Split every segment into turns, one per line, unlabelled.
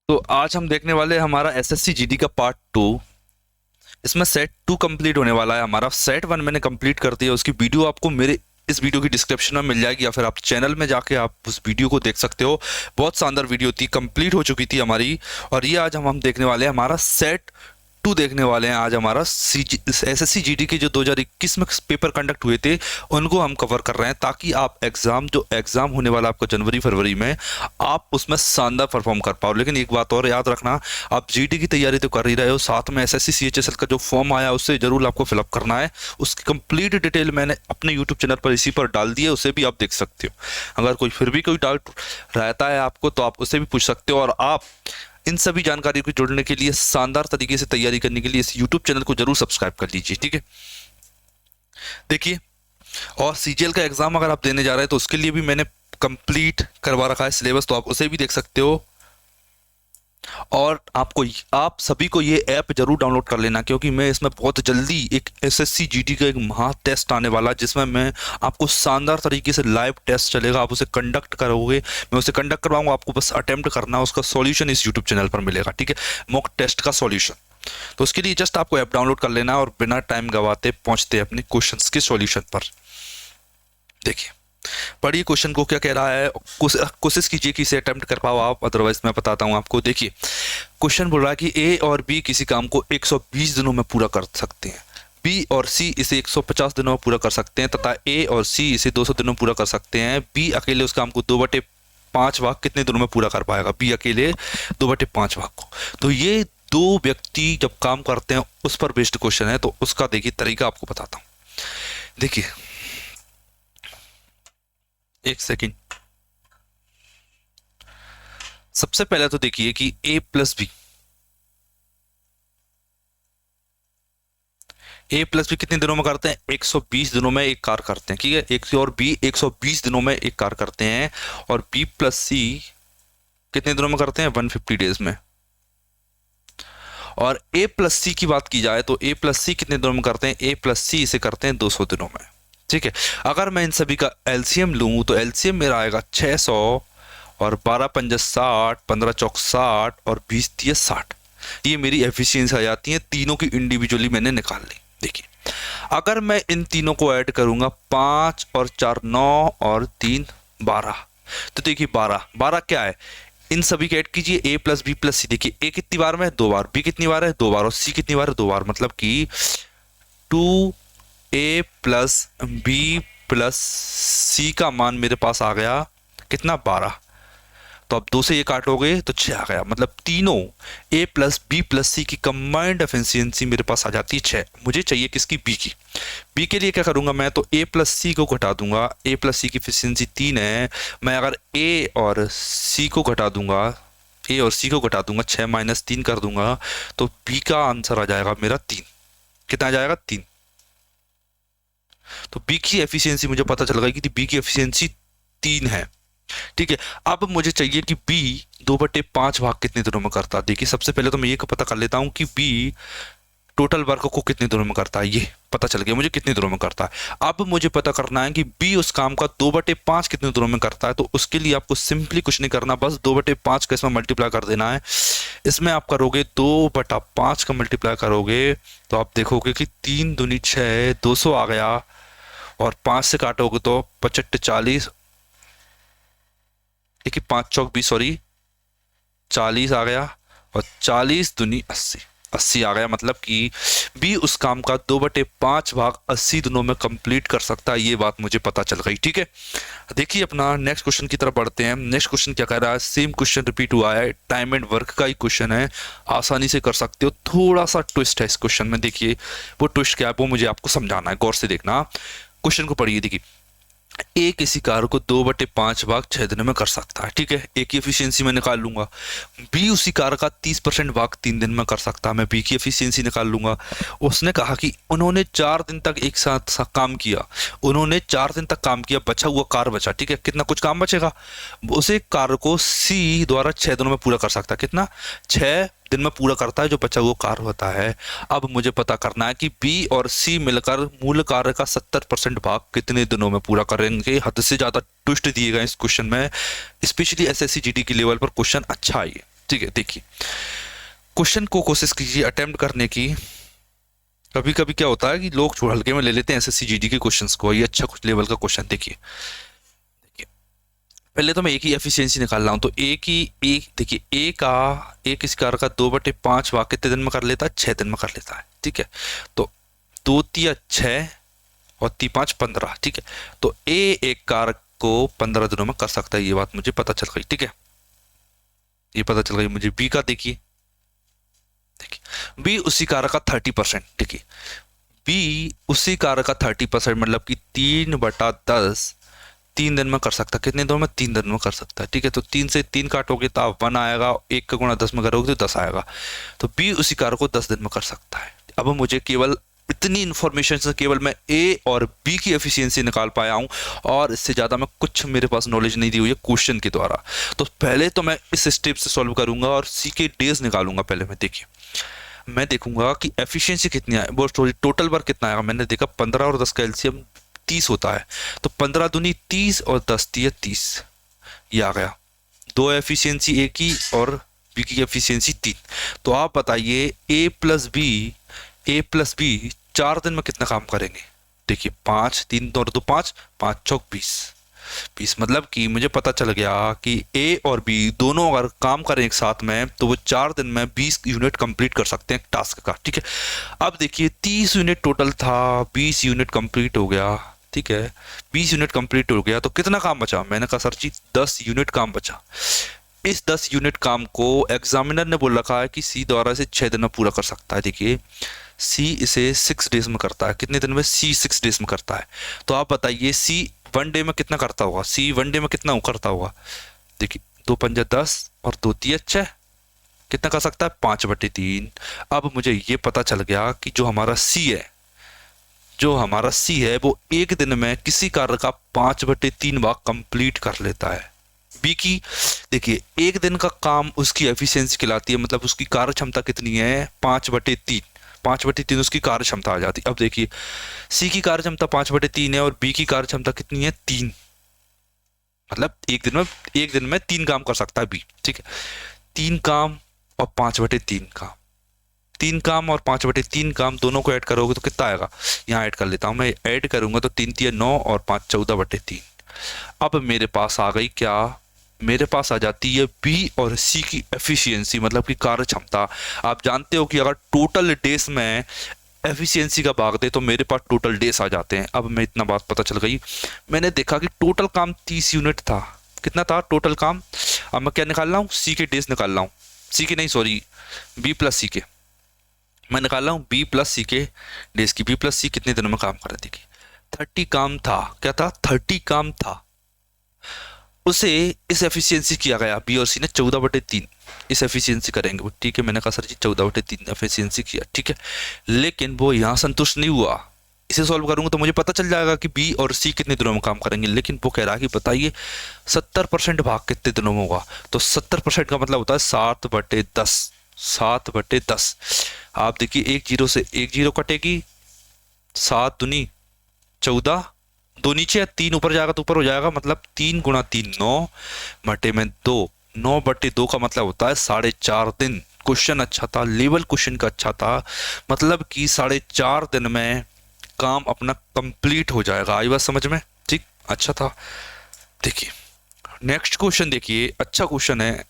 तो आज हम देखने वाले हैं हमारा एसएससी जीडी का पार्ट 2। इसमें सेट 2 कंप्लीट होने वाला है। हमारा सेट 1 मैंने कंप्लीट कर दिया। उसकी वीडियो आपको मेरे इस वीडियो की डिस्क्रिप्शन में मिल जाएगी, या फिर आप चैनल में जाके आप उस वीडियो को देख सकते हो। बहुत शानदार वीडियो थी, कंप्लीट हो चुकी थी हमारी। और ये आज हम देखने वाले हैं हमारा सेट 2 देखने वाले हैं। आज हमारा एसएससी जीडी के जो 2021 में पेपर कंडक्ट हुए थे उनको हम कवर कर रहे हैं, ताकि आप एग्जाम होने वाला आपका जनवरी फरवरी में, आप उसमें शानदार परफॉर्म कर पाओ। लेकिन एक बात और याद रखना, आप जीडी की तैयारी तो कर ही रहे हो, साथ में एसएससी सीएचएसएल का जो फॉर्म आया उससे जरूर आपको फिलअप करना है। उसकी कंप्लीट डिटेल मैंने अपने यूट्यूब चैनल पर इसी पर डाल दी है, उसे भी आप देख सकते हो। अगर कोई फिर भी कोई डाउट रहता है आपको तो आप उसे भी पूछ सकते हो। और आप इन सभी जानकारी को जुड़ने के लिए, शानदार तरीके से तैयारी करने के लिए इस YouTube चैनल को जरूर सब्सक्राइब कर लीजिए, ठीक है। देखिए, और सीजीएल का एग्जाम अगर आप देने जा रहे हैं तो उसके लिए भी मैंने कंप्लीट करवा रखा है सिलेबस, तो आप उसे भी देख सकते हो। और आप सभी को ये ऐप जरूर डाउनलोड कर लेना, क्योंकि मैं इसमें बहुत जल्दी एक एसएससी जीडी का एक महा टेस्ट आने वाला है, जिसमें मैं आपको शानदार तरीके से लाइव टेस्ट चलेगा, आप उसे कंडक्ट करोगे, मैं उसे कंडक्ट करवाऊंगा, आपको बस अटेम्प्ट करना है। उसका सॉल्यूशन इस यूट्यूब चैनल पर मिलेगा, ठीक है, मॉक टेस्ट का सॉल्यूशन। तो उसके लिए जस्ट आपको ऐप डाउनलोड कर लेना है और बिना टाइम गवाते पहुंचते अपने क्वेश्चंस के सॉल्यूशन पर। देखिए, पढ़िए क्वेश्चन को क्या कह रहा है, कोशिश कीजिए कि इसे अटेम्प्ट कर पाओ आप, अदरवाइज मैं बताता हूं आपको। देखिए, क्वेश्चन बोल रहा है कि ए और बी किसी काम को 120 दिनों में पूरा कर सकते हैं, बी और सी इसे 150 दिनों में पूरा कर सकते हैं, तथा ए और सी इसे 200 दिनों में पूरा कर सकते हैं। बी अकेले उस काम को 2/5 भाग कितने दिनों में पूरा कर पाएगा? बी अकेले 2/5 भाग को। तो ये दो व्यक्ति जब काम करते हैं उस पर बेस्ड क्वेश्चन है, तो उसका देखिए तरीका आपको बताता हूं। देखिए, एक सेकेंड। सबसे पहले तो देखिए कि ए प्लस बी कितने दिनों में करते हैं? 120 दिनों में एक कार्य करते हैं, ठीक है। एक और बी 120 दिनों में एक कार्य करते हैं। और बी प्लस सी कितने दिनों में करते हैं? 150 डेज में। और ए प्लस सी की बात की जाए तो ए प्लस सी कितने दिनों में करते हैं? ए प्लस सी इसे करते हैं 200 दिनों में, ठीक है। अगर मैं इन सभी का एलसीएम लूं तो एलसीएम मेरा आएगा 600, और 12 पंजा 60, 15 चौक 60, और 20 तिया 60। ये मेरी एफिशिएंसी आ जाती है, तीनों की इंडिविजुअली मैंने निकाल ली। देखिए, अगर मैं इन तीनों को ऐड करूंगा, 5 और 4 9 और 3 12, तो देखिए 12 क्या है, इन सभी के ऐड कीजिए, ए प्लस बी प्लस सी। देखिए, ए कितनी बार में है? 2 बार। बी कितनी बार है? 2 बार। और सी कितनी बार है? 2 बार। मतलब कि 2a प्लस बी प्लस सी का मान मेरे पास आ गया कितना? 12। तो अब 2 से ये काटोगे तो 6 आ गया। मतलब तीनों ए प्लस बी प्लस सी की कंबाइंड एफिशिएंसी मेरे पास आ जाती है 6। मुझे चाहिए किसकी? बी की। बी के लिए क्या करूंगा मैं? तो ए प्लस सी को घटा दूंगा। ए प्लस सी की एफिशिएंसी 3 है। मैं अगर ए और सी को घटा दूंगा, 6 माइनस 3 कर दूंगा, तो बी का आंसर आ जाएगा मेरा 3। कितना आ जाएगा? 3। तो बी की एफिशिएंसी मुझे पता चल गई कि बी की एफिशिएंसी 3 है, ठीक है। अब मुझे चाहिए कि बी 2/5 भाग कितने दिनों में करता है। देखिए, सबसे पहले तो मैं ये पता कर लेता हूं कि बी टोटल वर्क को कितने दिनों में करता है। ये पता चल गया मुझे कितने दिनों में करता है। अब मुझे पता करना है कि बी उस काम का 2/5 कितने दिनों में करता है। तो उसके लिए आपको सिंपली कुछ नहीं करना, बस 2/5 का इसमें मल्टीप्लाई कर देना है। इसमें आप करोगे 2/5 का मल्टीप्लाई करोगे तो आप देखोगे कि 3 दूनी 6, 200 आ गया। और 5 से काटोगे तो 55 40, देखिए 5 चौक 20, सॉरी 40 आ गया। और 40 दूनी 80 आ गया। मतलब कि बी उस काम का 2/5 भाग 80 दिनों में कंप्लीट कर सकता है। ये बात मुझे पता चल गई, ठीक है। देखिए, अपना नेक्स्ट क्वेश्चन की तरफ बढ़ते हैं। नेक्स्ट क्वेश्चन क्या कह रहा है? सेम क्वेश्चन रिपीट हुआ है, टाइम एंड वर्क का ही क्वेश्चन है, आसानी से कर सकते हो। थोड़ा सा ट्विस्ट है इस क्वेश्चन में। देखिए, वो ट्विस्ट क्या है वो मुझे आपको समझाना है, गौर से देखना। क्वेश्चन को पढ़िए। देखिए, ए किसी कार्य को 2/5 भाग 6 दिनों में कर सकता है, ठीक है। ए की एफिशिएंसी मैं निकाल लूंगा। बी उसी कार्य का 30% भाग 3 दिन में कर सकता है, मैं बी की एफिशिएंसी निकाल लूंगा। उसने कहा कि उन्होंने 4 दिन तक एक साथ काम किया। उन्होंने 4 दिन तक काम किया, बचा हुआ कार्य बचा, ठीक है। कितना कुछ काम बचेगा? उसे कार्य को सी द्वारा 6 दिनों में पूरा कर सकता है। कितना? 6 दिन में पूरा करता है जो बचा हुआ कार्य होता है। अब मुझे पता करना है कि बी और सी मिलकर मूल कार्य का 70% भाग कितने दिनों में पूरा करेंगे। हद से ज्यादा ट्विस्ट दिए गए इस क्वेश्चन में, स्पेशली एसएससी जीडी की लेवल पर क्वेश्चन अच्छा है ये। ठीक है, देखिए क्वेश्चन को कोशिश कीजिए अटेम्प्ट करने की। कभी कभी क्या होता है कि लोग हल्के में ले लेते हैं एसएससी जीडी के क्वेश्चंस को, ये अच्छा कुछ लेवल का क्वेश्चन। देखिए देखिए पहले तो मैं एक ही एफिशिएंसी निकाल रहा हूँ, तो एक ही एक देखिए एक इस कार का 2/5 भाग कितने दिन में कर लेता है, 6 दिन में कर लेता है। ठीक है, तो 2×3=6 और 3×5=15। ठीक है, तो एक कार को 15 दिनों में कर सकता है, ये बात मुझे पता चल गई। ठीक है, ये पता चल गई मुझे। बी का देखिए, देखिए बी उसी कार का 30%। देखिए बी उसी कार का 30% मतलब कि 3/10 3 दिन में कर सकता है। कितने दिनों में, 3 दिन में कर सकता है। ठीक है, तो 3 से 3 काटोगे तो 1 आएगा, 1 का गुणा 10 में करोगे तो 10 आएगा। तो बी उसी कार को 10 दिन में कर सकता है। अब मुझे केवल इतनी इंफॉर्मेशन से केवल मैं ए और बी की एफिशिएंसी निकाल पाया हूं, और इससे ज्यादा मैं कुछ मेरे पास नॉलेज नहीं दी हुई है क्वेश्चन के द्वारा। तो पहले तो मैं इस स्टेप से सॉल्व करूंगा और सी के डेज निकालूंगा। पहले मैं देखिए, मैं देखूंगा कि एफिशिएंसी कितनी है, वो टोटल वर्क कितना आएगा। मैंने देखा 15 और 10 का एलसीएम 30 होता है, तो 15 दूनी 30 और 10 दिए 30, ये आ गया। दो एफिशिएंसी ए की और बी की एफिशिएंसी 3। तो आप बताइए ए प्लस बी 4 दिन में कितना काम करेंगे। देखिए 5 3 और 2 5 5 चौक 20 मतलब कि मुझे पता चल गया कि ए और बी दोनों अगर काम करें एक साथ में तो वो 4 दिन में 20 यूनिट कंप्लीट कर सकते हैं टास्क का। ठीक है, अब देखिए 30 यूनिट टोटल था, 20 यूनिट कंप्लीट हो गया। ठीक है, 20 यूनिट कंप्लीट हो गया तो कितना काम बचा। मैंने कहा सर जी 10 यूनिट काम बचा। इस 10 यूनिट काम को एग्जामिनर ने बोल रखा है कि सी द्वारा इसे 6 दिन में पूरा कर सकता है। देखिए सी इसे 6 डेज में करता है। कितने दिन में, सी 6 डेज में करता है। तो आप बताइए सी 1 डे में कितना करता होगा, सी 1 डे में कितना करता होगा। देखिए 2×5=10 और 2×3=6, कितना कर सकता है, 5/3। अब मुझे ये पता चल गया कि जो हमारा सी है वो एक दिन में किसी कार्य का 5/3 भाग कंप्लीट कर लेता है। बी की देखिए एक दिन का काम उसकी एफिशिएंसी कहलाती है, मतलब उसकी कार्य क्षमता कितनी है, 5/3। 5/3 उसकी कार्य क्षमता आ जाती है। अब देखिए सी की कार्य क्षमता 5/3 है और बी की कार्य क्षमता कितनी है, 3। मतलब एक दिन में 3 काम कर सकता है बी। ठीक है, 3 काम और 5/3 काम, 3 काम और 5/3 काम दोनों को ऐड करोगे तो कितना आएगा। यहाँ ऐड कर लेता हूं मैं, ऐड करूंगा तो 3×3=9 और 5 14/3। अब मेरे पास आ गई क्या, मेरे पास आ जाती है बी और सी की एफिशिएंसी मतलब कि कार्य क्षमता। आप जानते हो कि अगर टोटल डेज में एफिशिएंसी का भाग दे तो मेरे पास टोटल डेज आ जाते हैं। अब मैं इतना बात पता चल गई, मैंने देखा कि टोटल काम 30 यूनिट था। कितना था टोटल काम। अब मैं क्या निकाल रहा हूँ, सी के डेज निकाल रहा हूँ, सी के नहीं सॉरी बी प्लस सी के मैं निकाल रहा हूँ, बी प्लस सी के डेज की। बी प्लस सी कितने दिनों में काम कर रही थी, 30 काम था। क्या था, 30 काम था। उसे इस एफिशिएंसी किया गया, बी और सी ने 14/3 इस एफिशिएंसी करेंगे वो। ठीक है, मैंने कहा सर जी 14/3 एफिशिएंसी किया। ठीक है, लेकिन वो यहाँ संतुष्ट नहीं हुआ। इसे सॉल्व करूंगा तो मुझे पता चल जाएगा कि बी और सी कितने दिनों में काम करेंगे, लेकिन वो कह रहा है कि बताइए 70% भाग कितने दिनों में होगा। तो 70% का मतलब होता है 7/10। 7/10 आप देखिए, एक जीरो से एक जीरो कटेगी, 7 दूनी 14, 2 नीचे 3 ऊपर जाएगा तो ऊपर हो जाएगा, मतलब 3×3 9 बटे में 2, 9/2 का मतलब होता है 4.5 दिन। क्वेश्चन अच्छा था, लेवल क्वेश्चन का अच्छा था, मतलब कि 4.5 दिन में काम अपना कंप्लीट हो जाएगा। आई बात समझ में, ठीक, अच्छा था। देखिए नेक्स्ट क्वेश्चन देखिए, अच्छा क्वेश्चन है।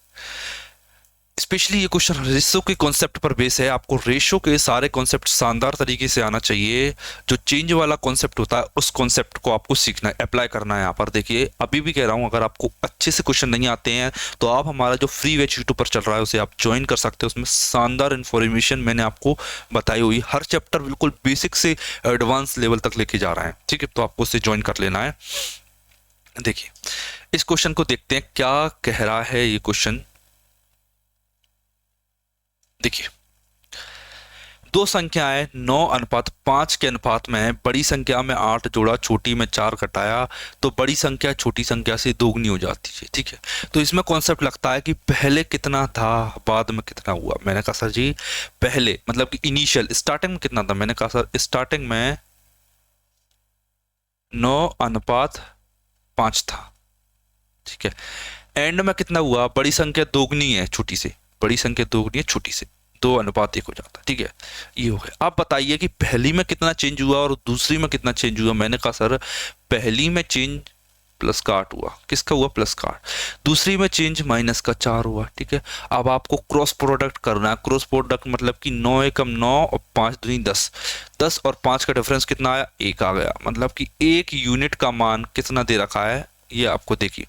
स्पेशली ये क्वेश्चन रेशो के कॉन्सेप्ट पर बेस है। आपको रेशो के सारे कॉन्सेप्ट शानदार तरीके से आना चाहिए। जो चेंज वाला कॉन्सेप्ट होता है उस कॉन्सेप्ट को आपको सीखना है, अप्लाई करना है। यहाँ पर देखिए अभी भी कह रहा हूँ, अगर आपको अच्छे से क्वेश्चन नहीं आते हैं तो आप हमारा जो फ्री बैच यूट्यूब पर चल रहा है उसे आप ज्वाइन कर सकते हो। उसमें शानदार इन्फॉर्मेशन मैंने आपको बताई हुई, हर चैप्टर बिल्कुल बेसिक से एडवांस लेवल तक लेके जा रहे हैं। ठीक है, तो आपको उसे ज्वाइन कर लेना है। देखिए इस क्वेश्चन को देखते हैं क्या कह रहा है ये क्वेश्चन। देखिए दो संख्याएं 9:5 के अनुपात में है। बड़ी संख्या में 8 जोड़ा, छोटी में 4 घटाया तो बड़ी संख्या छोटी संख्या से दोगुनी हो जाती है। ठीक है, तो इसमें कॉन्सेप्ट लगता है कि पहले कितना था बाद में कितना हुआ। मैंने कहा सर जी पहले मतलब कि इनिशियल स्टार्टिंग में कितना था। मैंने कहा सर स्टार्टिंग में 9:5 था। ठीक है, एंड में कितना हुआ, बड़ी संख्या दोगुनी है छोटी से, बड़ी संख्या दो गुनी है छोटी से, 2:1 हो जाता है। ठीक है, ये हो गया। अब बताइए कि पहली में कितना चेंज हुआ और दूसरी में कितना चेंज हुआ। मैंने कहा सर पहली में चेंज प्लस का 8 हुआ, किसका हुआ प्लस का 8, दूसरी में चेंज माइनस का 4 हुआ। ठीक है, अब आपको क्रॉस प्रोडक्ट करना है। क्रॉस प्रोडक्ट मतलब कि 9 एकम 9 और 5 दूनी 10, 10 और 5 का डिफरेंस कितना आया, 1 आ गया। मतलब कि एक यूनिट का मान कितना दे रखा है, ये आपको देखिए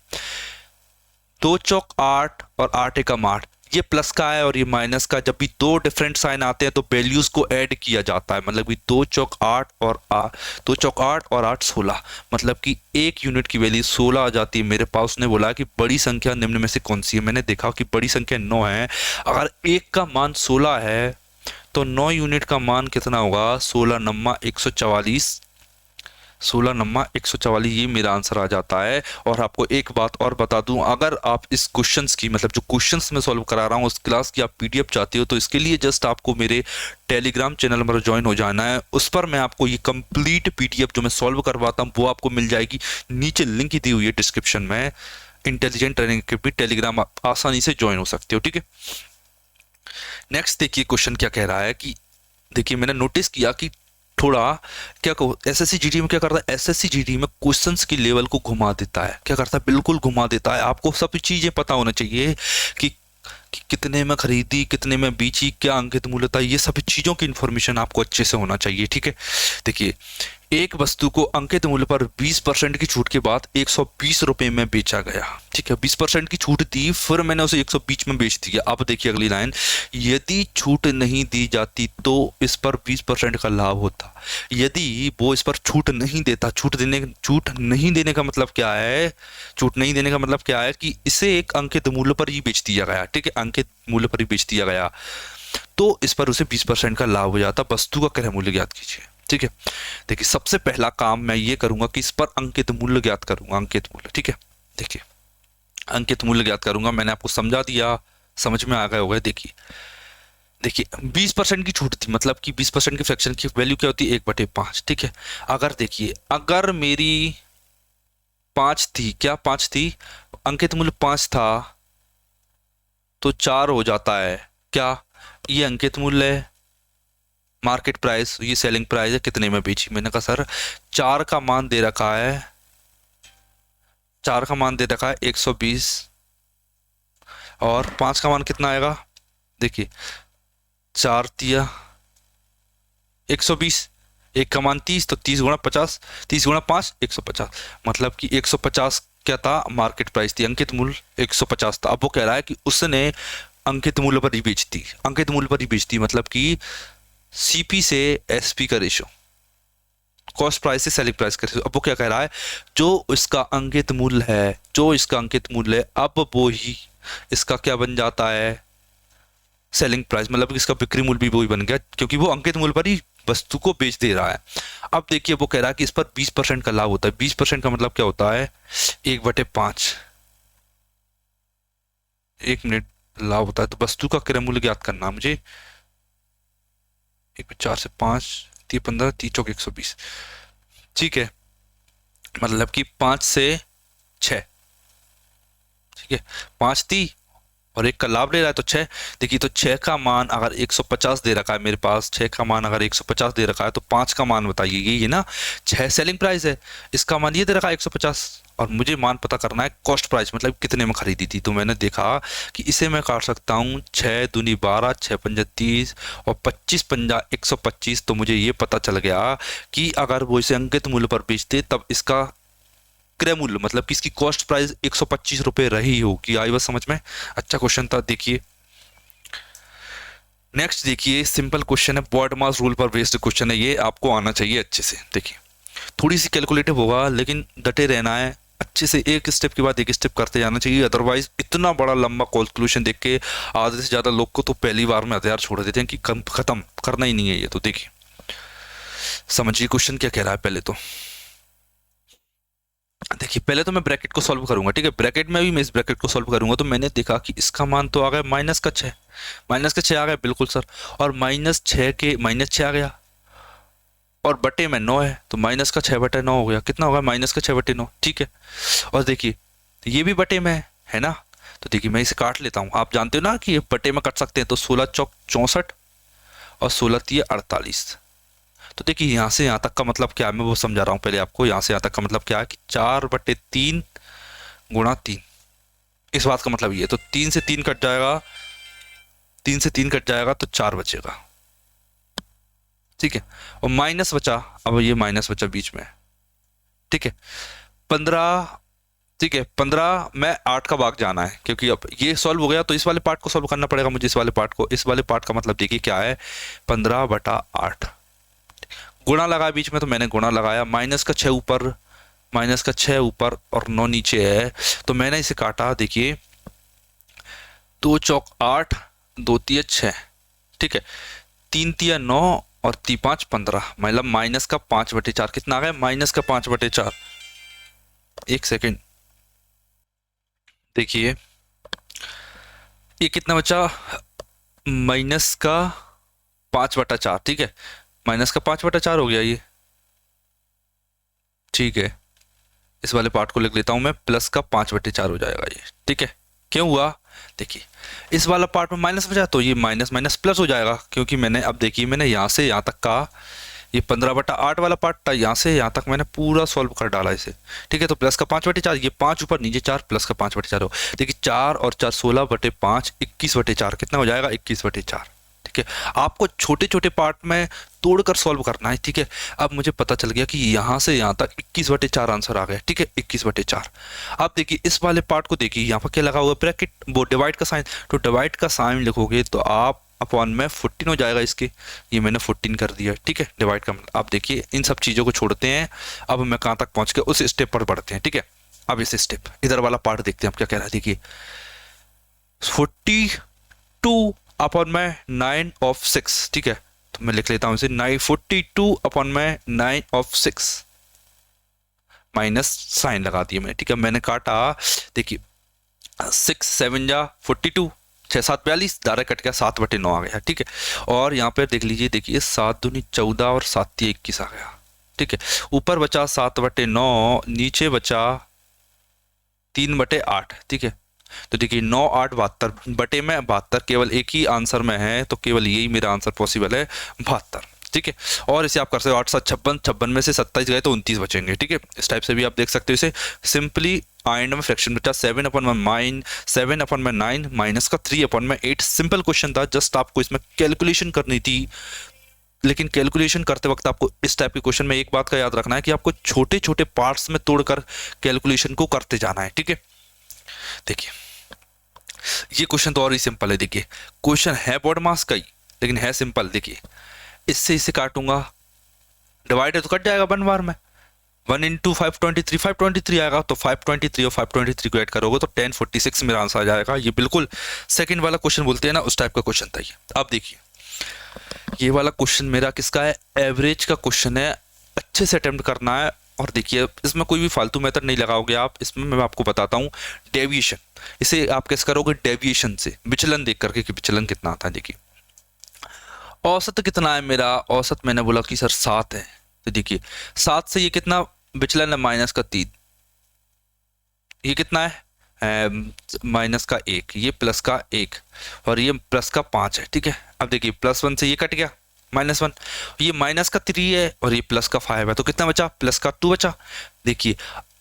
2 चौक 8 और 8 एकम 8, ये प्लस का है और ये माइनस का। जब भी दो डिफरेंट साइन आते हैं तो वैल्यूज को ऐड किया जाता है। मतलब कि 2 चौक 8 और 2 चौक 8 और 8 16, मतलब कि एक यूनिट की वैल्यू 16 आ जाती है मेरे पास। उसने बोला कि बड़ी संख्या निम्न में से कौन सी है। मैंने देखा कि बड़ी संख्या 9 है। अगर एक का मान 16 है तो 9 यूनिट का मान कितना होगा, 16 नम्मा 144, 16 नम्मा 144, ये मेरा आंसर आ जाता है। और आपको एक बात और बता दूं, अगर आप इस क्वेश्चंस की मतलब जो क्वेश्चंस मैं सॉल्व करा रहा हूं उस क्लास की आप पीडीएफ चाहते हो तो इसके लिए जस्ट आपको मेरे टेलीग्राम चैनल पर ज्वाइन हो जाना है। उस पर मैं आपको ये कंप्लीट पीडीएफ जो मैं सॉल्व करवाता हूँ वो आपको मिल जाएगी। नीचे लिंक दी हुई है डिस्क्रिप्शन में। इंटेलिजेंट ट्रेनिंग के भी टेलीग्राम आप आसानी से ज्वाइन हो सकते हो। ठीक है, नेक्स्ट देखिए क्वेश्चन क्या कह रहा है कि देखिए मैंने नोटिस किया कि थोड़ा क्या कहो एसएससी जीडी में क्या करता है, एसएससी जीडी में क्वेश्चंस की लेवल को घुमा देता है। क्या करता है, बिल्कुल घुमा देता है। आपको सब चीजें पता होना चाहिए कि कितने में खरीदी, कितने में बेची, क्या अंकित मूल्य था, ये सभी चीजों की इंफॉर्मेशन आपको अच्छे से होना चाहिए। ठीक है, देखिए एक वस्तु को अंकित मूल्य पर 20% की छूट के बाद 120 रुपए में बेचा गया। ठीक है, 20% की छूट दी, फिर मैंने उसे 120 में बेच दिया। अब देखिए अगली लाइन, यदि छूट नहीं दी जाती तो इस पर 20% का लाभ होता। यदि वो इस पर छूट नहीं देता, छूट नहीं देने का मतलब क्या है, छूट नहीं देने का मतलब क्या है कि इसे एक अंकित मूल्य पर ही बेच दिया गया। ठीक है, अंकित मूल्य पर ही बेच दिया गया तो इस पर उसे 20% का लाभ हो जाता। वस्तु का क्रय मूल्य ज्ञात कीजिए। ठीक है, देखिए सबसे पहला काम मैं ये करूंगा कि इस पर अंकित मूल्य ज्ञात करूंगा। अंकित मूल्य, ठीक है, देखिए अंकित मूल्य ज्ञात करूंगा। मैंने आपको समझा दिया, समझ में आ गया होगा। देखिए देखिए 20% की छूट थी, मतलब कि 20% की फ्रैक्शन की वैल्यू क्या होती है, 1/5। ठीक है, अगर देखिए अगर मेरी 5 थी, क्या 5 थी, अंकित मूल्य 5 था तो 4 हो जाता है। क्या, ये अंकित मूल्य है, मार्केट प्राइस, ये सेलिंग प्राइस है, कितने में बेची। मैंने कहा सर 4 का मान दे रखा है, 4 का मान दे रखा है 120 और 5 का मान कितना आएगा, देखिए 4 दिया 120, एक का मान 30 तो 30 गुणा 50, 30 गुणा 5 150, मतलब कि 150 क्या था, मार्केट प्राइस थी, अंकित मूल्य 150 था। अब वो कह रहा है कि उसने अंकित मूल्य पर ही बेचती, अंकित मूल्य पर ही बेचती, मतलब कि सीपी से एसपी का रेशो, कॉस्ट प्राइस से सेलिंग प्राइस का रेशो। अब वो क्या कह रहा है, जो इसका अंकित मूल्य है, जो इसका अंकित मूल्य है, अब वो ही इसका क्या बन जाता है, सेलिंग प्राइस, मतलब इसका बिक्री मूल्य भी वही बन गया क्योंकि वो अंकित मूल्य पर ही वस्तु को बेच दे रहा है। अब देखिए वो कह रहा है कि इस पर 20% का लाभ होता है। 20% का मतलब क्या होता है, 1/5, 1 मिनट लाभ होता है। तो वस्तु का क्रय मूल्य ज्ञात करना मुझे, 4 से 5 3 15 3 चौक 120। ठीक है, मतलब कि 5 से 6, ठीक है 5 थी और 1 का लाभ ले रहा है तो 6। देखिए तो 6 का मान अगर 150 दे रखा है मेरे पास, 6 का मान अगर 150 दे रखा है तो 5 का मान बताइए, ये ना 6 सेलिंग प्राइस है, इसका मान ये दे रखा है 150 और मुझे मान पता करना है कॉस्ट प्राइस, मतलब कितने में खरीदी थी। तो मैंने देखा कि इसे मैं काट सकता हूँ 6 दूनी 12, 6 पंजा 30 और 25 पंजा 125। तो मुझे ये पता चल गया कि अगर वो इसे अंकित मूल्य पर बेचते तब इसका क्रय मूल्य मतलब कि इसकी कॉस्ट प्राइस 125 रुपए रही होगी। आई बात समझ में, अच्छा क्वेश्चन था। देखिए नेक्स्ट, देखिए सिंपल क्वेश्चन है, बॉड मास रूल पर बेस्ड क्वेश्चन है, ये आपको आना चाहिए अच्छे से। देखिए थोड़ी सी कैलकुलेटिव होगा लेकिन डटे रहना है, अच्छे से एक स्टेप के बाद एक स्टेप करते जाना चाहिए। अदरवाइज इतना बड़ा लंबा कैलकुलेशन देख के आधे से ज्यादा लोग को तो पहली बार में हथियार छोड़ देते हैं कि खत्म करना ही नहीं है ये। तो देखिए समझिए क्वेश्चन क्या कह रहा है। पहले तो देखिए पहले तो मैं ब्रैकेट को सॉल्व करूंगा, ठीक है, ब्रैकेट में भी मैं इस ब्रैकेट को सॉल्व करूंगा। तो मैंने देखा कि इसका मान तो आ गया -6, -6 आ गया बिल्कुल सर, और -6 के -6 आ गया और बटे में 9 है तो -6/9 हो गया, कितना होगा -6/9, ठीक है। और देखिए ये भी बटे में है ना, तो देखिए मैं इसे काट लेता हूँ। आप जानते हो ना कि ये बटे में कट सकते हैं, तो 16 चौक 64 और 16 तिया 48। तो देखिए यहाँ से यहाँ तक का मतलब क्या है, मैं वो समझा रहा हूँ पहले आपको। यहाँ से यहाँ तक का मतलब क्या है कि 4/3 गुणा 3, इस बात का मतलब ये। तो 3 से 3 कट जाएगा, 3 से 3 कट जाएगा तो 4 बचेगा, ठीक है। और माइनस बचा, अब ये माइनस बचा बीच में, ठीक है। 15, ठीक है 15 में 8 का भाग जाना है, क्योंकि अब ये सॉल्व हो गया तो इस वाले पार्ट को सॉल्व करना पड़ेगा मुझे, इस वाले पार्ट को। इस वाले पार्ट का मतलब देखिए क्या है, 15/8। गुणा लगा बीच में तो मैंने गुणा लगाया, माइनस का 6 ऊपर, माइनस का 6 ऊपर और 9 नीचे है, तो मैंने इसे काटा। देखिए 2 चौक 8, 2 तिया 6, ठीक है। 3 तिया 9 और 3 5 15, मतलब माइनस का 5/4 कितना आ गया, माइनस का 5/4। एक सेकेंड देखिए ये कितना बचा, माइनस का 5/4, ठीक है। माइनस का 5/4 हो गया ये, ठीक है। इस वाले पार्ट को लिख लेता हूं मैं, प्लस का 5/4 हो जाएगा ये, ठीक है। क्यों हुआ, देखिए इस वाला पार्ट में माइनस बचा तो ये माइनस माइनस प्लस हो जाएगा, क्योंकि मैंने अब देखिए मैंने यहाँ से यहाँ तक का, ये 15/8 वाला पार्ट था, यहाँ से यहाँ तक मैंने पूरा सॉल्व कर डाला इसे, ठीक है। तो प्लस का 5/4, ये 5 ऊपर नीचे 4, प्लस का 5/4 हो। देखिए 4 और 4 16/5, 21/4 कितना हो जाएगा, 21/4, ठीक है। आपको छोटे छोटे पार्ट में तोड़कर सॉल्व करना है, ठीक है। अब मुझे पता चल गया कि यहाँ से यहाँ तक 21/4 आंसर आ गया, ठीक है, 21/4। अब देखिए इस वाले पार्ट को देखिए, यहाँ पर क्या लगा हुआ है, ब्रैकेट, वो डिवाइड का साइन, तो डिवाइड का साइन लिखोगे तो आप अपॉन में 14 हो जाएगा इसके, ये मैंने 14 कर दिया, ठीक है। डिवाइड का मतलब, आप देखिए इन सब चीज़ों को छोड़ते हैं, अब मैं कहाँ तक पहुँच गया, उस स्टेप पर बढ़ते हैं, ठीक है। अब इस स्टेप इधर वाला पार्ट देखते हैं, अब क्या कह रहा है, देखिए 42 अपॉन में 9 ऑफ 6, ठीक है। तो मैं लिख लेता हूं इसे 42 अपॉन में 9 ऑफ 6, माइनस साइन लगा दिया मैंने, ठीक है। मैंने काटा, देखिए 6 7 जा 42, 6 7 42, डायरेक्ट कट गया, 7/9 आ गया, ठीक है। और यहाँ पर देख लीजिए, देखिए 7 दूनी 14 और 7 तिया 21 आ गया, ठीक है। ऊपर बचा 7/9, नीचे बचा 3/8, ठीक है। तो देखिए 9 8 72 बटे में 72, केवल एक ही आंसर में है, तो केवल यही मेरा आंसर पॉसिबल है, 72, ठीक है। और इसे आप कर सकते हो 8 7 56, 56 में से 27 गए तो 29 बचेंगे, ठीक है। इस टाइप से भी आप देख सकते हो इसे सिंपली। एंड में फ्रैक्शन बचा 7/9 माइनस का 3/8, सिंपल क्वेश्चन था, जस्ट आपको इसमें कैलकुलेशन करनी थी। लेकिन कैलकुलेशन करते वक्त आपको इस टाइप के क्वेश्चन में एक बात का याद रखना है कि आपको छोटे छोटे पार्ट्स में तोड़कर कैलकुलेशन को करते जाना है, ठीक है। देखिए ये क्वेश्चन तो और ही सिंपल है, देखिए क्वेश्चन है बॉडी मास का ही, लेकिन है सिंपल। देखिए इससे इसे काटूंगा, डिवाइड है तो कट जाएगा 1 बार में, 1 इंटू 523, 523 आएगा, तो 523 और 523 को ऐड करोगे तो 1046 मेरा आंसर आ जाएगा। ये बिल्कुल सेकंड वाला क्वेश्चन बोलते हैं ना, उस टाइप का क्वेश्चन था ये। अब देखिए ये वाला क्वेश्चन मेरा किसका है, एवरेज का क्वेश्चन है, अच्छे से अटेम्प्ट करना है। और देखिए इसमें कोई भी फालतू मेथड नहीं लगाओगे आप, इसमें मैं आपको बताता हूँ डेविएशन, इसे आप कैसे करोगे, डेविएशन से, विचलन देख करके कि विचलन कितना आता है। देखिए औसत कितना है मेरा, औसत मैंने बोला कि सर 7 है, तो देखिए 7 से ये कितना विचलन है, माइनस का 3, ये कितना है माइनस का 1, ये प्लस का 1 और ये प्लस का 5 है, ठीक है। अब देखिए +1 से ये कट गया, -1, ये माइनस का 3 है और ये प्लस का 5 है, तो कितना बचा, प्लस का 2 बचा। देखिए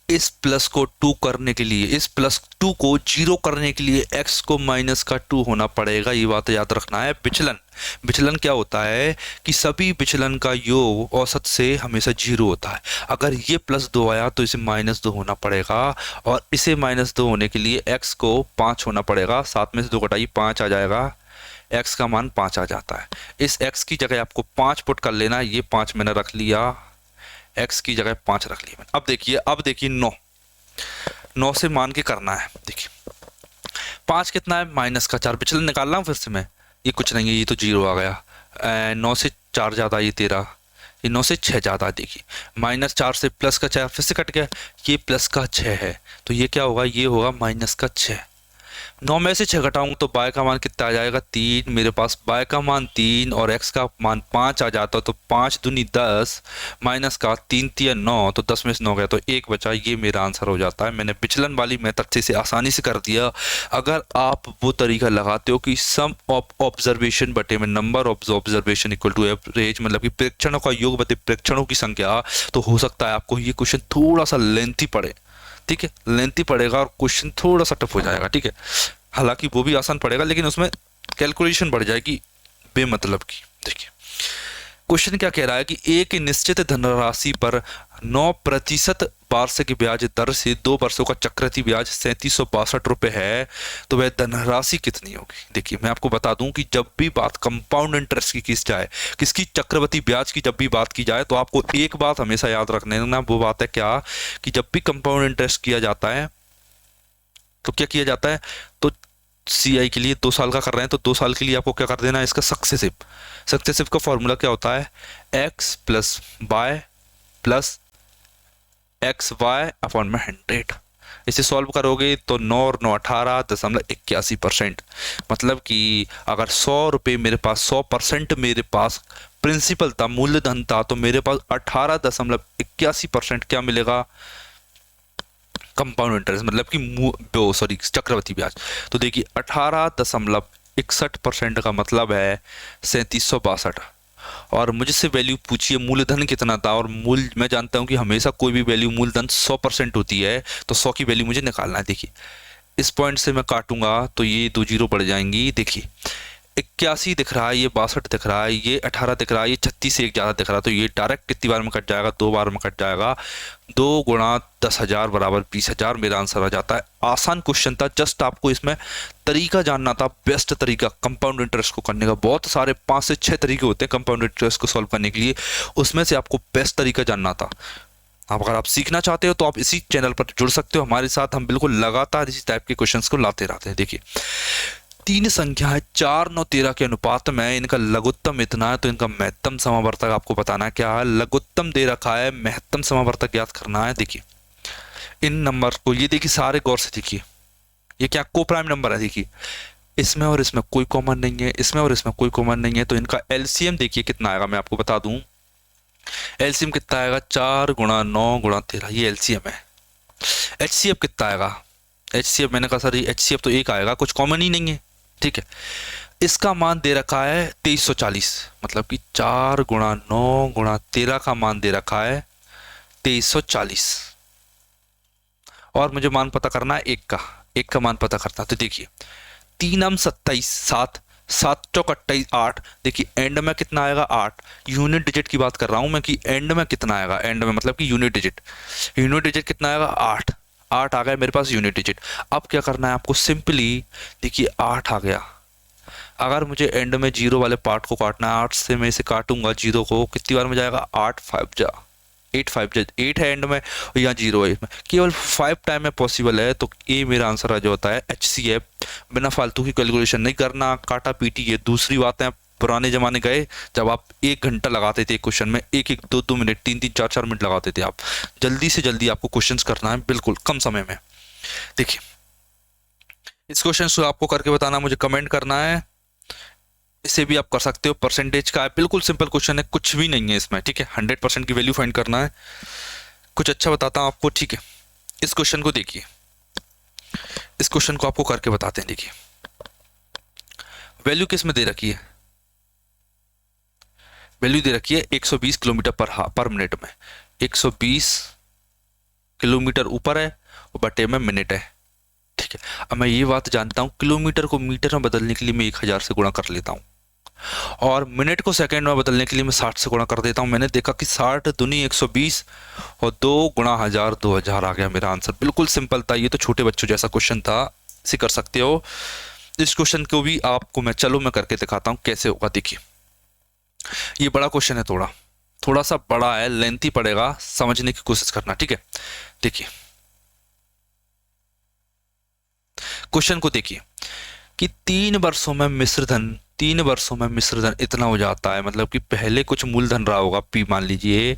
इस प्लस को 2 करने के लिए, इस +2 को 0 करने के लिए x को माइनस का 2 होना पड़ेगा, ये बात याद रखना है। विचलन, विचलन क्या होता है कि सभी विचलन का योग औसत से हमेशा 0 होता है। अगर ये +2 आया तो इसे -2 होना पड़ेगा, और इसे -2 होने के लिए x को 5 होना पड़ेगा, 7 में से 2 घटाइए 5 आ जाएगा, x का मान 5 आ जाता है। इस x की जगह आपको 5 पुट कर लेना, ये 5 मैंने रख लिया, x की जगह 5 रख लिया मैंने। अब देखिए 9 से मान के करना है। देखिए 5 कितना है, -4, विचलन निकाल रहा हूँ फिर से मैं, ये कुछ नहीं है, ये तो 0 आ गया। 9 से 4 ज़्यादा ये 13, ये 9 से 6 ज़्यादा, देखिए -4 से +6 फिर से कट गया, ये प्लस का 6 है, तो ये क्या होगा, ये होगा -6। 9 में से 6 घटाऊंगा तो बाय का मान कितना आ जाएगा 3। मेरे पास बाय का मान 3 और एक्स का मान 5 आ जाता, तो 5 दूनी 10 माइनस का 3 3 9, तो 10 में से 9 गया तो 1 बचा। ये मेरा आंसर हो जाता है। मैंने विचलन वाली मेथड से आसानी से कर दिया। अगर आप वो तरीका लगाते हो कि सम ऑफ ऑब्जर्वेशन बटे में number of observation equal to average, मतलब कि प्रेक्षणों का योग बटे प्रेक्षणों की संख्या, तो हो सकता है आपको ये क्वेश्चन थोड़ा सा लेंथी पड़े। ठीक है, लेंथी पड़ेगा और क्वेश्चन थोड़ा सा टफ हो जाएगा। ठीक है, हालांकि वो भी आसान पड़ेगा लेकिन उसमें कैलकुलेशन बढ़ जाएगी बेमतलब की। देखिए क्वेश्चन क्या कह रहा है कि एक निश्चित धनराशि पर 9% वार्षिक ब्याज दर से 2 वर्षों का चक्रवृद्धि ब्याज 3762 रुपये है, तो वह धनराशि कितनी होगी। देखिए मैं आपको बता दूं कि जब भी बात कंपाउंड इंटरेस्ट की जाए, किसकी चक्रवृद्धि ब्याज की जब भी बात की जाए, तो आपको एक बात हमेशा याद रखने देना, वो बात है क्या कि जब भी कंपाउंड इंटरेस्ट किया जाता है तो क्या किया जाता है, तो CI के लिए 2 साल का कर रहे हैं तो 2 साल के लिए आपको क्या कर देना है, इसका सक्सेसिव का फॉर्मूला क्या होता है, x plus y plus x y upon में 100। इसे सॉल्व करोगे तो 9 और 9 18.81%। मतलब कि अगर 100 रुपये मेरे पास 100% मेरे पास प्रिंसिपल था, मूलधन था, तो मेरे पास 18.81% क्या मिलेगा, कंपाउंड इंटरेस्ट, मतलब कि सॉरी चक्रवृद्धि ब्याज। तो देखिए 18.61% का मतलब है 3762। और मुझसे वैल्यू पूछिए मूलधन कितना था, और मैं जानता हूं कि हमेशा कोई भी वैल्यू मूलधन 100% होती है, तो 100 की वैल्यू मुझे निकालना है। देखिए इस पॉइंट से मैं काटूंगा तो ये 2 जीरो बढ़ जाएंगी। देखिए 81 दिख रहा है, ये 62 दिख रहा है, ये 18 दिख रहा है, ये 36 से एक ज़्यादा दिख रहा है, तो ये डायरेक्ट कितनी बार में कट जाएगा, 2 बार में कट जाएगा। 2 गुणा 10,000 बराबर 20,000 मेरा आंसर आ जाता है। आसान क्वेश्चन था, जस्ट आपको इसमें तरीका जानना था, बेस्ट तरीका कंपाउंड इंटरेस्ट को करने का। बहुत सारे 5 से 6 तरीके होते हैं कंपाउंड इंटरेस्ट को सॉल्व करने के लिए, उसमें से आपको बेस्ट तरीका जानना था। अब अगर आप सीखना चाहते हो तो आप इसी चैनल पर जुड़ सकते हो हमारे साथ, हम बिल्कुल लगातार इसी टाइप के क्वेश्चंस को लाते रहते हैं। देखिए 3 संख्या है 4 9 13 के अनुपात में, इनका लघुत्तम इतना है, तो इनका महत्तम समावर्तक आपको बताना है क्या है। लघुत्तम दे रखा है, महत्तम समावर्तक याद करना है। देखिए इन नंबर को, ये देखिए सारे गौर से देखिए, ये क्या को प्राइम नंबर है। देखिए इसमें और इसमें कोई कॉमन नहीं है, इसमें और इसमें कोई कॉमन नहीं है, तो इनका एलसीएम देखिए कितना आएगा, मैं आपको बता दूं एलसीएम कितना आएगा, 4 गुणा 9 गुणा 13, ये एलसीएम है। एचसीएफ कितना आएगा, एचसीएफ मैंने कहा सर एचसीएफ तो एक आएगा, कुछ कॉमन ही नहीं है। ठीक है, इसका मान दे रखा है 2340, मतलब कि 4 गुणा 9 गुणा 13 का मान दे रखा है 2340, और मुझे मान पता करना है एक का मान पता करना। तो देखिए 3 हम 27 7 7 चौक 28 8, देखिए एंड में कितना आएगा 8। यूनिट डिजिट की बात कर रहा हूं मैं कि एंड में कितना आएगा, एंड में मतलब कि यूनिट डिजिट कितना आएगा 8 8 आ गया मेरे पास यूनिट डिजिट। अब क्या करना है आपको, सिंपली देखिए 8 आ गया, अगर मुझे एंड में जीरो वाले पार्ट को काटना है, 8 से मैं इसे काटूंगा जीरो को, कितनी बार में जाएगा 8 5 जा 8 5 जा 8 है एंड में, और यहाँ जीरो है इसमें, केवल 5 टाइम में पॉसिबल है। तो ये मेरा आंसर आ जो होता है HCF। बिना फालतू की कैलकुलेशन नहीं करना, काटा पीटी ये दूसरी बात है। पुराने जमाने गए जब आप 1 घंटा लगाते थे क्वेश्चन में, 1 2 2 मिनट 3 3 4 4 मिनट लगाते थे आप। जल्दी से जल्दी आपको क्वेश्चंस करना है, बिल्कुल कम समय में। देखिए इस क्वेश्चन को आपको करके बताना, मुझे कमेंट करना है। इसे भी आप कर सकते हो, परसेंटेज का है, बिल्कुल सिंपल क्वेश्चन है, कुछ भी नहीं है इसमें। ठीक है, 100% की वैल्यू फाइंड करना है। कुछ अच्छा बताता हूं आपको। ठीक है, इस क्वेश्चन को देखिए, इस क्वेश्चन को आपको करके बताते हैं। देखिए वैल्यू किस में दे रखी है, वैल्यू दे रखी है 120 किलोमीटर पर मिनट में। 120 किलोमीटर ऊपर है और बटे में मिनट है। ठीक है, अब मैं ये बात जानता हूं किलोमीटर को मीटर में बदलने के लिए मैं 1000 से गुणा कर लेता हूं, और मिनट को सेकंड में बदलने के लिए मैं 60 से गुणा कर देता हूं। मैंने देखा कि 60 दूनी 120 और 2 गुणा 1000 2000 आ गया मेरा आंसर। बिल्कुल सिंपल था, ये तो छोटे बच्चों जैसा क्वेश्चन था, इसे कर सकते हो। इस क्वेश्चन को भी आपको मैं मैं करके दिखाता हूं कैसे होगा। देखिए ये बड़ा क्वेश्चन है, थोड़ा सा बड़ा है, लेंथी पड़ेगा, समझने की कोशिश करना। ठीक है, देखिए क्वेश्चन को देखिए कि 3 वर्षों में मिश्रधन इतना हो जाता है, मतलब कि पहले कुछ मूलधन रहा होगा P मान लीजिए,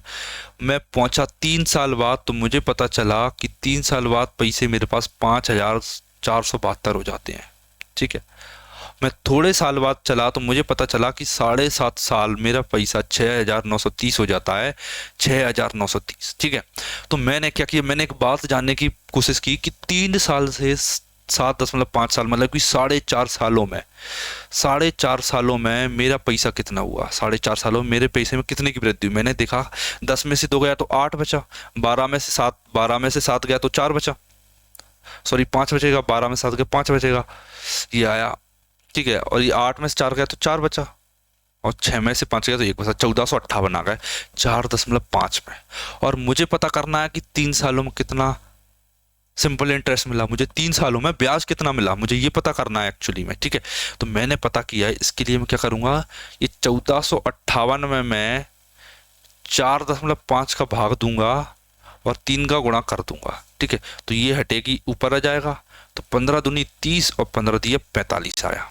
मैं पहुंचा 3 साल बाद, तो मुझे पता चला कि 3 साल बाद पैसे मेरे पास 5000 472 हो जाते हैं। ठीक है, मैं थोड़े साल बाद चला तो मुझे पता चला कि 7.5 साल मेरा पैसा 6,930 हो जाता है, 6,930। ठीक है, तो मैंने क्या किया, मैंने एक बात जानने की कोशिश की कि 3 साल से 7.5 साल मतलब कि 4.5 सालों में, 4.5 सालों में मेरा पैसा कितना हुआ, 4.5 सालों में मेरे पैसे में कितने की वृद्धि हुई। मैंने देखा 10 में से 2 गया तो 8 बचा, 12 में से 7 गया तो 4 बचा, सॉरी 5 बचेगा, 12 में 7 गया 5 बचेगा, ये आया। ठीक है, और ये 8 में से 4 गया तो 4 बचा, और 6 में से 5 गया तो 1 बचा, 1458 आ गए 4.5 में। और मुझे पता करना है कि 3 सालों में कितना सिंपल इंटरेस्ट मिला, मुझे 3 सालों में ब्याज कितना मिला, मुझे ये पता करना है एक्चुअली में। ठीक है, तो मैंने पता किया है, इसके लिए मैं क्या करूंगा, ये 1458 में मैं 4.5 का भाग दूंगा और 3 का गुणा कर दूंगा। ठीक है, तो ये हटेगी, ऊपर आ जाएगा, तो 15 दूनी 30 और 15 दिए 45 आया।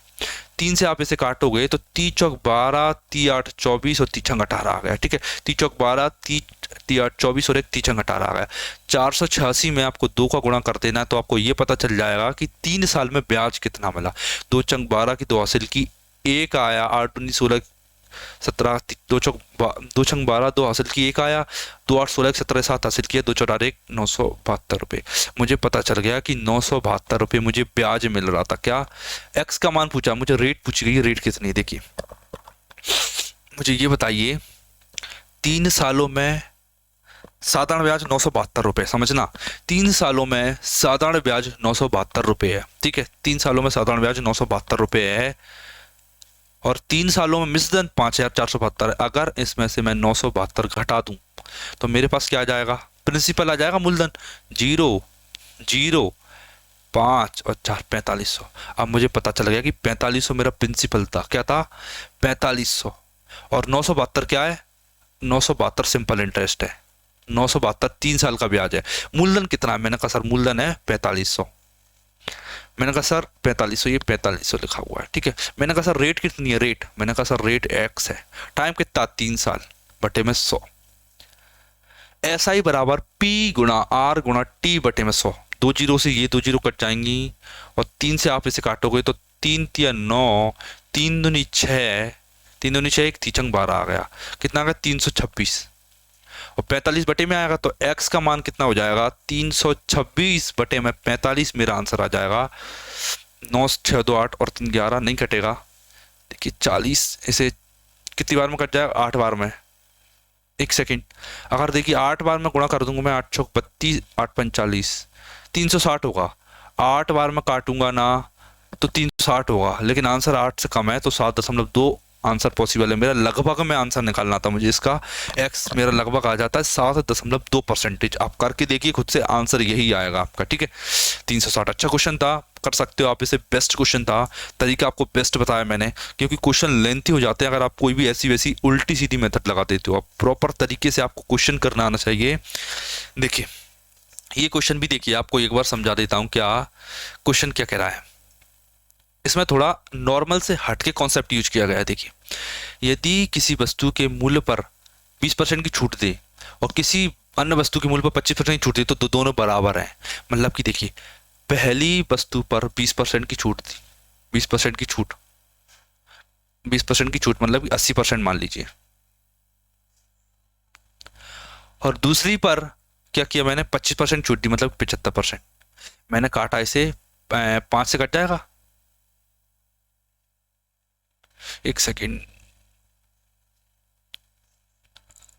3 से आप इसे काटोगे तो 3 चौक 12, 3 8 24 और 3 छंग 18 आ गया। ठीक है, 3 चौक 12, 3 8 24 और 1 3 छंग 18 आ गया। 486 में आपको 2 का गुणा कर देना है, तो आपको ये पता चल जाएगा कि 3 साल में ब्याज कितना मिला। 2 चंग 12 की 2 हासिल की, 1 आया, 8 19 16 17, 2 छंग 12 2 हासिल की, 1 आया, 2 8 16 17 7 हासिल किया, 2 4 1 972 रुपये। मुझे पता चल गया कि 972 रुपये मुझे ब्याज मिल रहा था। क्या, एक्स का मान पूछा, मुझे रेट पूछ गई, रेट कितनी। देखिए मुझे ये बताइए, 3 सालों में साधारण ब्याज 972 रुपये, समझना, 3 सालों में साधारण ब्याज 972 रुपये है। ठीक है, 3 सालों में साधारण ब्याज 972 रुपये है, और 3 सालों में मिश्रधन 5,472 है। अगर इसमें से मैं 972 घटा दूं तो मेरे पास क्या आ जाएगा, प्रिंसिपल आ जाएगा, मूलधन 0 0 5 और 4 4500। अब मुझे पता चल गया कि 4500 मेरा प्रिंसिपल था। क्या था, 4500, और 972 क्या है, 972 सिंपल इंटरेस्ट है, 972 3 साल का ब्याज है। मूलधन कितना है, मैंने कहा सर मूलधन है 4500, मैंने कहा सर 4500, ये 4500 लिखा हुआ है। ठीक है, मैंने कहा सर रेट कितनी है, रेट, मैंने कहा सर रेट एक्स है, टाइम कितना 3 साल बटे में 100, ऐसा ही बराबर P गुणा R गुणा T बटे में 100। 2 जीरो से ये 2 जीरो कट जाएंगी, और 3 से आप इसे काटोगे तो 3 तिया 9, 3 दूनी 6, 3 दूनी 6, 1 तीचंग 12 आ गया, कितना आ गया 326, और 45 बटे में आएगा तो x का मान कितना हो जाएगा, 326 बटे में 45 मेरा आंसर आ जाएगा। 9 6 2 8 और 3 11 नहीं कटेगा। देखिए 40 इसे कितनी बार में कट जाएगा, 8 बार में। एक सेकंड, अगर देखिए 8 बार में गुणा कर दूंगा मैं, 8 चौक 32, 8 पंच 40, 360 होगा। 8 बार में काटूंगा ना तो 360 होगा, लेकिन आंसर 8 से कम है, तो 7.2 आंसर पॉसिबल है मेरा। लगभग में आंसर निकालना था मुझे इसका, एक्स मेरा लगभग आ जाता है 7.2%। आप करके देखिए खुद से, आंसर यही आएगा आपका। ठीक है, 360 अच्छा क्वेश्चन था, कर सकते हो आप इसे, बेस्ट क्वेश्चन था, तरीका आपको बेस्ट बताया मैंने, क्योंकि क्वेश्चन लेंथी हो जाते हैं अगर आप कोई भी ऐसी वैसी उल्टी सीधी मेथड लगा देते हो। आप प्रॉपर तरीके से आपको क्वेश्चन करना आना चाहिए। देखिए ये क्वेश्चन भी देखिए, आपको एक बार समझा देता हूँ क्या क्वेश्चन क्या कह रहा है। इसमें थोड़ा नॉर्मल से हट के कॉन्सेप्ट यूज किया गया है। देखिए, यदि किसी वस्तु के मूल्य पर 20% की छूट दे और किसी अन्य वस्तु के मूल्य पर 25% की छूट दे, तो दोनों बराबर हैं। मतलब कि देखिए, पहली वस्तु पर 20% की छूट दी, 20% की छूट, 20% की छूट मतलब 80% मान लीजिए, और दूसरी पर क्या किया मैंने, 25% छूट दी मतलब 75%। मैंने काटा इसे 5 से कट जाएगा, एक सेकेंड,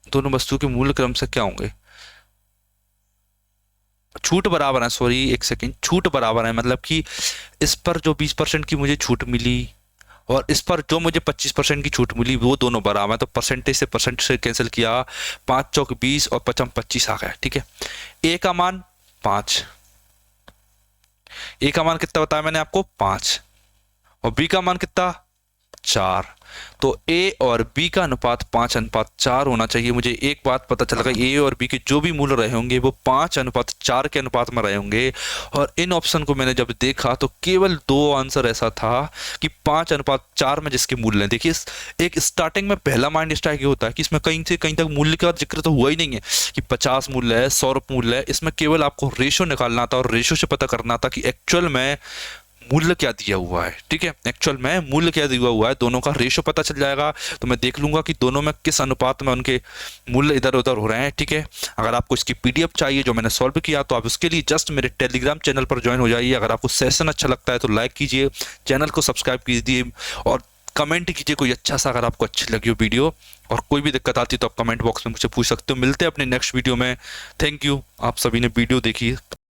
दोनों वस्तु के मूल्य क्रम से क्या होंगे, छूट बराबर है, सॉरी एक सेकेंड, छूट बराबर है, मतलब कि इस पर जो 20% की मुझे छूट मिली और इस पर जो मुझे 25% की छूट मिली, वो दोनों बराबर है। तो परसेंटेज से कैंसिल किया, 5 चौक 20 और 55 25 आ गया। ठीक है, ए का मान 5, ए का मान कितना बताया मैंने आपको 5, और बी का मान कितना 4। तो ए और बी का अनुपात 5:4 होना चाहिए। मुझे एक बात पता चल गई, ए और बी के जो भी मूल्य रहे होंगे वो 5:4 के अनुपात में रहे होंगे। और इन ऑप्शन को मैंने जब देखा तो केवल 2 आंसर ऐसा था कि 5:4 में जिसके मूल्य हैं। देखिए, एक स्टार्टिंग में पहला माइंड स्ट्राइक ये होता है कि इसमें कहीं से कहीं तक मूल्य का जिक्र तो हुआ ही नहीं है कि 50 मूल्य है, 100 मूल्य है। इसमें केवल आपको रेशो निकालना था और रेशो से पता करना था कि एक्चुअल में मूल्य क्या दिया हुआ है। ठीक है, एक्चुअल में मूल्य क्या दिया हुआ है, दोनों का रेशो पता चल जाएगा। तो मैं देख लूंगा कि दोनों में किस अनुपात में उनके मूल्य इधर उधर हो रहे हैं। ठीक है, अगर आपको इसकी पीडीएफ चाहिए जो मैंने सॉल्व किया तो आप उसके लिए जस्ट मेरे टेलीग्राम चैनल पर ज्वाइन हो जाइए। अगर आपको सेशन अच्छा लगता है तो लाइक कीजिए, चैनल को सब्सक्राइब कीजिए और कमेंट कीजिए कोई अच्छा सा, अगर आपको अच्छी लगी हो वीडियो। और कोई भी दिक्कत आती है तो आप कमेंट बॉक्स में मुझसे पूछ सकते हो। मिलते हैं अपने नेक्स्ट वीडियो में। थैंक यू, आप सभी ने वीडियो देखी।